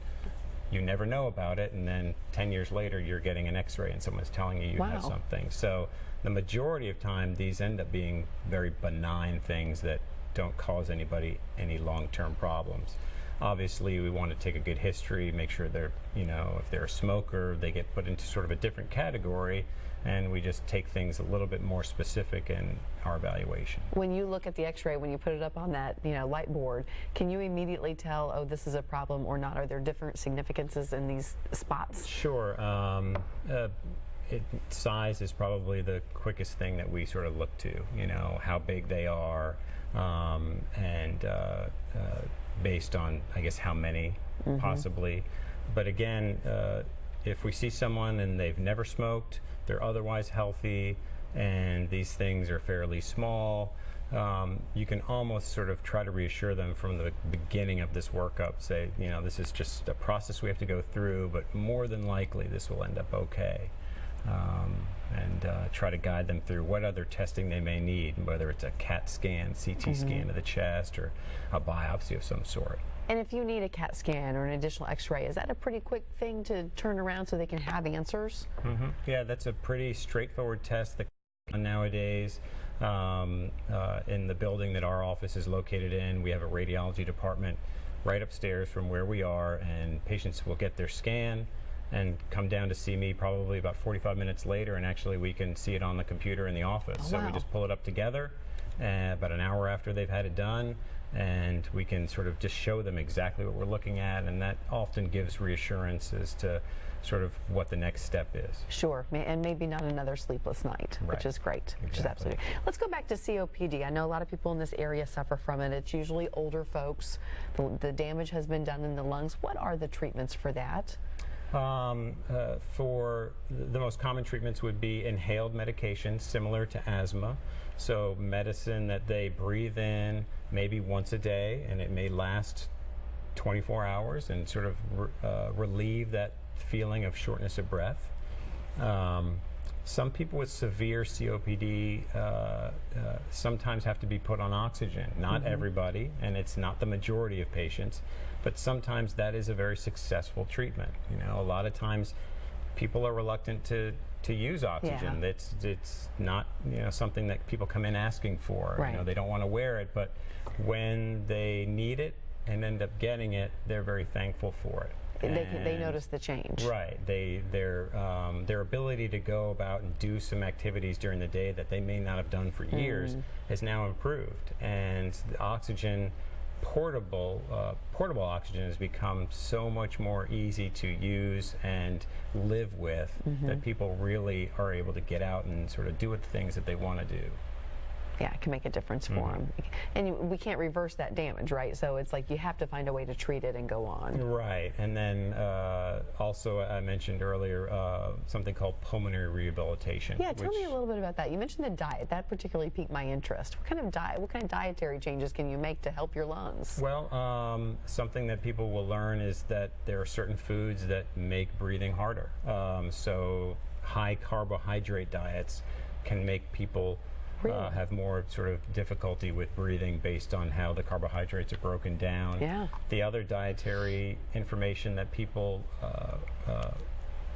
you never know about it, and then 10 years later you're getting an x-ray and someone's telling you have something. So the majority of time these end up being very benign things that don't cause anybody any long-term problems. Obviously we want to take a good history, make sure they're, if they're a smoker, they get put into sort of a different category, and we just take things a little bit more specific in our evaluation. When you look at the x-ray, when you put it up on that light board, can you immediately tell, oh, this is a problem or not? Are there different significances in these spots? Sure. Size is probably the quickest thing that we sort of look to, how big they are, and based on, I guess, how many possibly. But again, if we see someone and they've never smoked, they're otherwise healthy, and these things are fairly small, you can almost sort of try to reassure them from the beginning of this workup, say, this is just a process we have to go through, but more than likely this will end up okay. And try to guide them through what other testing they may need, whether it's a CAT scan, CT scan of the chest, or a biopsy of some sort. And if you need a CAT scan or an additional x-ray, is that a pretty quick thing to turn around so they can have answers? Yeah, that's a pretty straightforward test that nowadays. In the building that our office is located in, we have a radiology department right upstairs from where we are, and patients will get their scan and come down to see me probably about 45 minutes later, and actually we can see it on the computer in the office. So we just pull it up together about an hour after they've had it done, and we can sort of just show them exactly what we're looking at, and that often gives reassurance as to sort of what the next step is. Sure, and maybe not another sleepless night, which is great, which is absolutely. Let's go back to COPD. I know a lot of people in this area suffer from it. It's usually older folks. The damage has been done in the lungs. What are the treatments for that? For the most common treatments would be inhaled medications similar to asthma. So medicine that they breathe in maybe once a day, and it may last 24 hours and sort of relieve that feeling of shortness of breath. Some people with severe COPD sometimes have to be put on oxygen. Not everybody, and it's not the majority of patients, but sometimes that is a very successful treatment. A lot of times people are reluctant to use oxygen. It's not something that people come in asking for. They don't want to wear it, but when they need it and end up getting it, they're very thankful for it. They notice the change. Right. Their ability to go about and do some activities during the day that they may not have done for years has now improved, and the oxygen, portable oxygen, has become so much more easy to use and live with that people really are able to get out and sort of do the things that they want to do. Yeah, it can make a difference for them. And we can't reverse that damage, right? So it's like you have to find a way to treat it and go on. Right. And then also I mentioned earlier something called pulmonary rehabilitation. Yeah, tell me a little bit about that. You mentioned the diet. That particularly piqued my interest. What kind of dietary changes can you make to help your lungs? Well, something that people will learn is that there are certain foods that make breathing harder. So high carbohydrate diets can make people have more sort of difficulty with breathing based on how the carbohydrates are broken down. Yeah. The other dietary information that people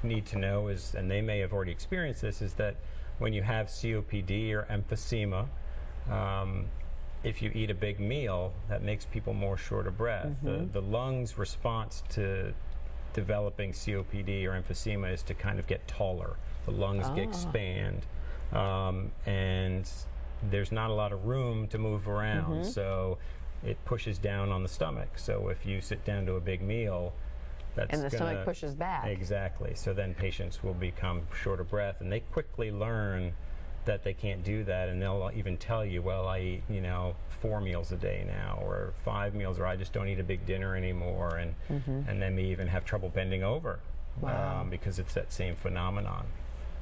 need to know is, and they may have already experienced this, is that when you have COPD or emphysema, if you eat a big meal, that makes people more short of breath. The lungs' response to developing COPD or emphysema is to kind of get taller. The lungs expand. And there's not a lot of room to move around, so it pushes down on the stomach. So if you sit down to a big meal, that's and the stomach pushes back. Exactly. So then patients will become short of breath, and they quickly learn that they can't do that, and they'll even tell you, well, I eat 4 meals a day now, or 5 meals, or I just don't eat a big dinner anymore, and they may even have trouble bending over because it's that same phenomenon.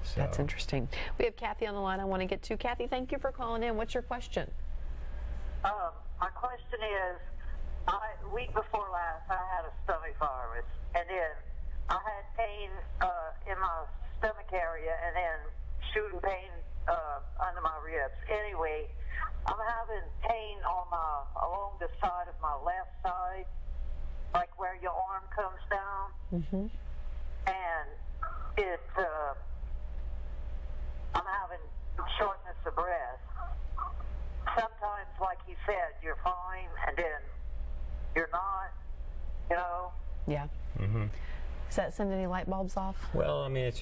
So. That's interesting. We have Kathy on the line I want to get to. Kathy, thank you for calling in. What's your question? My question is, week before last, I had a stomach virus, and then I had pain in my stomach area, and then shooting pain under my ribs. Anyway, I'm having pain on along the side of my left side, like where your arm comes down. And I'm having shortness of breath. Sometimes, like you said, you're fine, and then you're not, you know? Yeah. Does that send any light bulbs off? Well, I mean, it's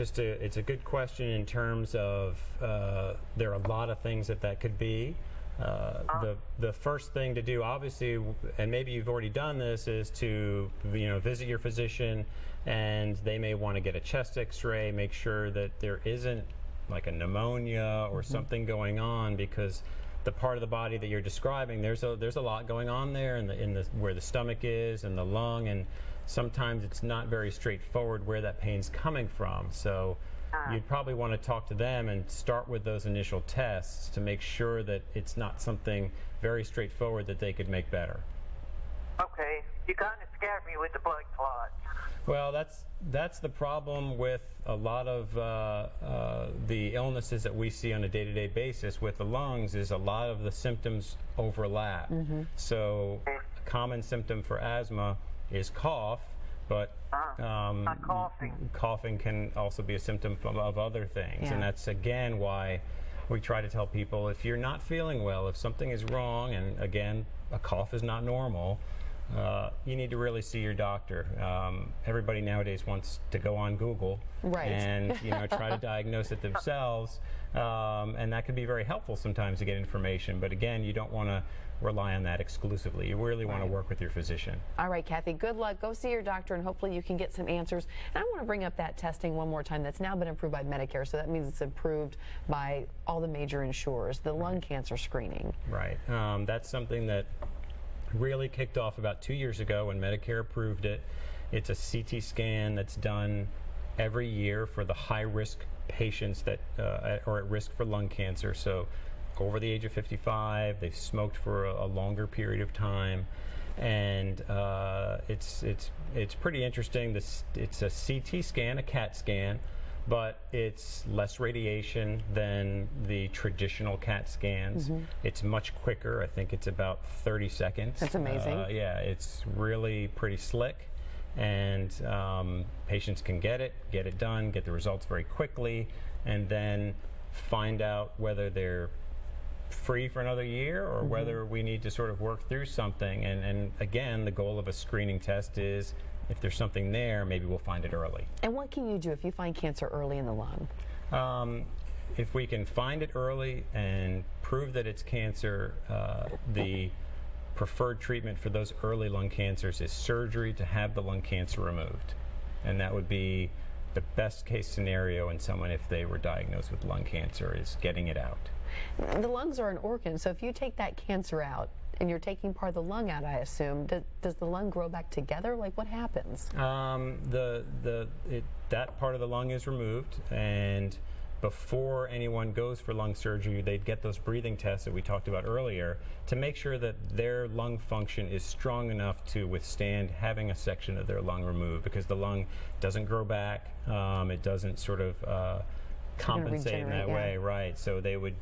a good question in terms of there are a lot of things that could be. The first thing to do, obviously, and maybe you've already done this, is to visit your physician, and they may want to get a chest X-ray, make sure that there isn't like a pneumonia or something going on, because the part of the body that you're describing, there's a lot going on there in the where the stomach is and the lung, and sometimes it's not very straightforward where that pain's coming from. So you'd probably want to talk to them and start with those initial tests to make sure that it's not something very straightforward that they could make better. Okay, you kind of scared me with the blood clots. Well, that's the problem with a lot of the illnesses that we see on a day-to-day basis with the lungs, is a lot of the symptoms overlap. So a common symptom for asthma is cough, but coughing can also be a symptom of other things. And that's again why we try to tell people, if you're not feeling well, if something is wrong, and again, a cough is not normal, you need to really see your doctor. Everybody nowadays wants to go on Google and try to diagnose it themselves, and that can be very helpful sometimes to get information. But again, you don't want to rely on that exclusively. You really want to work with your physician. All right, Kathy, good luck. Go see your doctor, and hopefully you can get some answers. And I want to bring up that testing one more time. That's now been approved by Medicare, so that means it's approved by all the major insurers, the lung cancer screening. Right. That's something that really kicked off about 2 years ago when Medicare approved it. It's a CT scan that's done every year for the high-risk patients that are at risk for lung cancer. So over the age of 55, they've smoked for a longer period of time, and it's pretty interesting. It's a CT scan, a CAT scan, but it's less radiation than the traditional CAT scans. It's much quicker. I think it's about 30 seconds. That's amazing. Yeah, it's really pretty slick, and patients can get it done, get the results very quickly, and then find out whether they're free for another year or whether we need to sort of work through something. And again, the goal of a screening test is, if there's something there, maybe we'll find it early. And what can you do if you find cancer early in the lung? If we can find it early and prove that it's cancer, the preferred treatment for those early lung cancers is surgery to have the lung cancer removed. And that would be the best case scenario in someone, if they were diagnosed with lung cancer, is getting it out. The lungs are an organ, so if you take that cancer out and you're taking part of the lung out, I assume, does the lung grow back together? Like, what happens? That part of the lung is removed, and before anyone goes for lung surgery, they'd get those breathing tests that we talked about earlier to make sure that their lung function is strong enough to withstand having a section of their lung removed, because the lung doesn't grow back, it doesn't sort of compensate in that way, right? So they would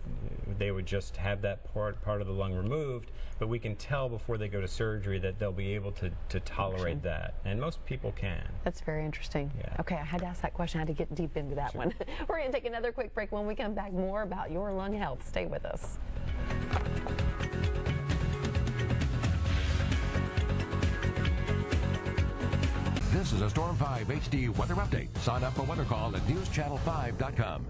just have that part of the lung removed, but we can tell before they go to surgery that they'll be able to tolerate that, and most people can. That's very interesting. Yeah. Okay, I had to ask that question. I had to get deep into that one. We're going to take another quick break. When we come back, more about your lung health. Stay with us. This is a Storm 5 HD weather update. Sign up for Weather Call at newschannel5.com.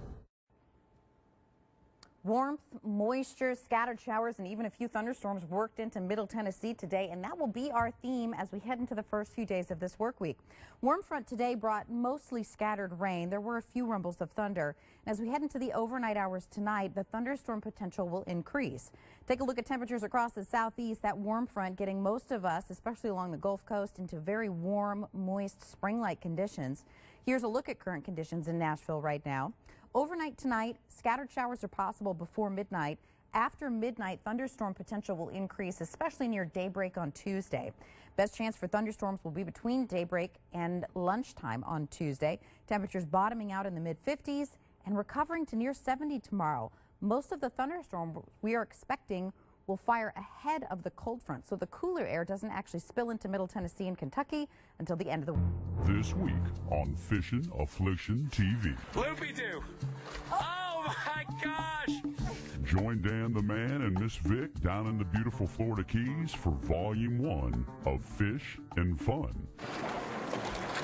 Warmth, moisture, scattered showers, and even a few thunderstorms worked into Middle Tennessee today, and that will be our theme as we head into the first few days of this work week. Warm front today brought mostly scattered rain. There were a few rumbles of thunder. And as we head into the overnight hours tonight, the thunderstorm potential will increase. Take a look at temperatures across the southeast. That warm front getting most of us, especially along the Gulf Coast, into very warm, moist, spring-like conditions. Here's a look at current conditions in Nashville right now. Overnight tonight, scattered showers are possible before midnight. After midnight, thunderstorm potential will increase, especially near daybreak on Tuesday. Best chance for thunderstorms will be between daybreak and lunchtime on Tuesday. Temperatures bottoming out in the mid-50s and recovering to near 70 tomorrow. Most of the thunderstorm we are expecting will fire ahead of the cold front, so the cooler air doesn't actually spill into Middle Tennessee and Kentucky until the end of the week. This week on Fishin' Affliction TV. Loopy-doo! Oh my gosh! Join Dan the Man and Miss Vic down in the beautiful Florida Keys for Volume 1 of Fish and Fun.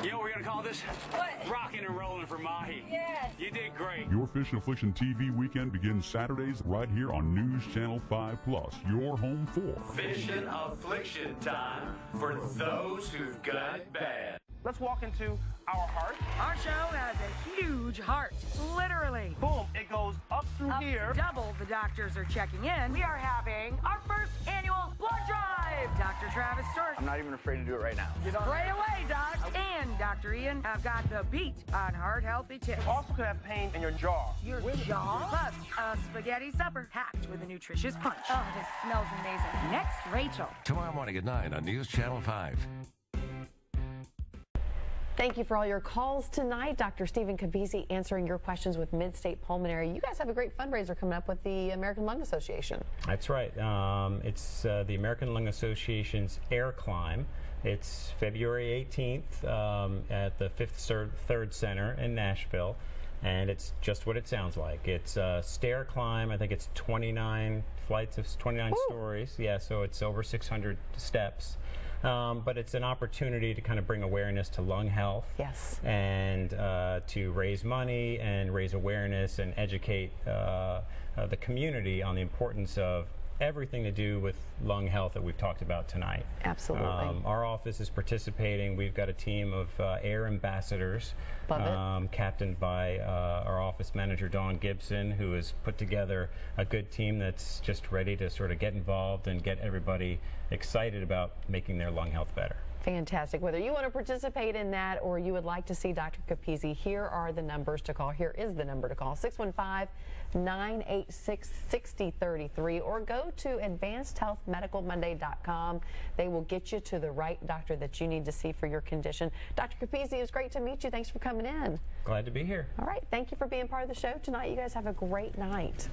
You know what we're going to call this? What? Rockin' and Rollin' for Mahi. Yes. You did great. Your Fishin' Affliction TV weekend begins Saturdays right here on News Channel 5 Plus, your home for Fishin' Affliction time for those who've got it bad. Let's walk into our heart. Our show has a huge heart, literally. Boom, it goes up through here. Double the doctors are checking in. We are having our first annual blood drive. Dr. Travis Stork. I'm not even afraid to do it right now. Spray away, Doc. And Dr. Ian have got the beat on heart-healthy tips. You also could have pain in your jaw. Your jaw? Plus, a spaghetti supper packed with a nutritious punch. Oh, this smells amazing. Next, Rachel. Tomorrow morning at 9 on News Channel 5. Thank you for all your calls tonight. Dr. Stephen Capizzi answering your questions with Mid-State Pulmonary. You guys have a great fundraiser coming up with the American Lung Association. That's right. It's the American Lung Association's Air Climb. It's February 18th at the Fifth Third Center in Nashville. And it's just what it sounds like. It's a stair climb. I think it's 29 flights of 29 stories. Yeah, so it's over 600 steps. But it's an opportunity to kind of bring awareness to lung health. Yes. And to raise money and raise awareness and educate the community on the importance of everything to do with lung health that we've talked about tonight. Absolutely. Our office is participating. We've got a team of air ambassadors, captained by our office manager, Dawn Gibson, who has put together a good team that's just ready to sort of get involved and get everybody excited about making their lung health better. Fantastic. Whether you want to participate in that or you would like to see Dr. Capizzi, here are the numbers to call. Here is the number to call, 615-986-6033, or go to advancedhealthmedicalmonday.com. They will get you to the right doctor that you need to see for your condition. Dr. Capizzi, it was great to meet you. Thanks for coming in. Glad to be here. All right. Thank you for being part of the show tonight. You guys have a great night.